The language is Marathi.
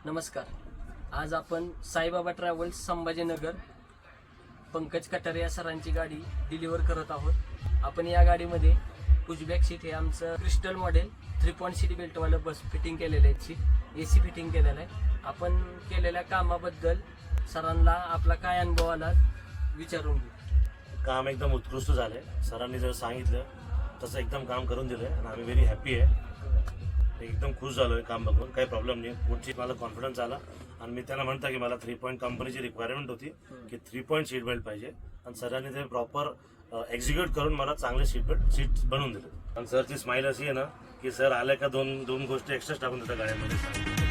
नमस्कार. आज आपण साईबाबा ट्रॅव्हल्स संभाजीनगर पंकज कटारे या सरांची गाडी डिलिव्हर करत आहोत. आपण या गाडीमध्ये पुशबॅक सीट हे आमचं क्रिस्टल मॉडेल 3 सीट बेल्टवालं बस फिटिंग केलेलं आहे. सीट AC फिटिंग केलेलं आहे. आपण केलेल्या कामाबद्दल सरांना आपला काय अनुभव आला विचारून घेऊ. काम एकदम उत्कृष्ट झालंय. सरांनी जर सांगितलं तसं एकदम काम करून दिलंय आणि आम्ही व्हेरी हॅपी आहे. एकदम खुश झालोय काम बघून. काही प्रॉब्लेम नाही. पुढची मला कॉन्फिडन्स आला आणि मी त्यांना म्हणता की मला 3 पॉईंट कंपनीची रिक्वायरमेंट होती की 3 पॉईंट सीट बेल्ट पाहिजे आणि सरांनी ते प्रॉपर एक्झिक्यूट करून मला चांगले सीट बनवून दिले. आणि सरची स्माईल अशी आहे ना की सर आल्या का दोन गोष्टी एक्स्ट्रा टाकून देतात गाड्यांमध्ये.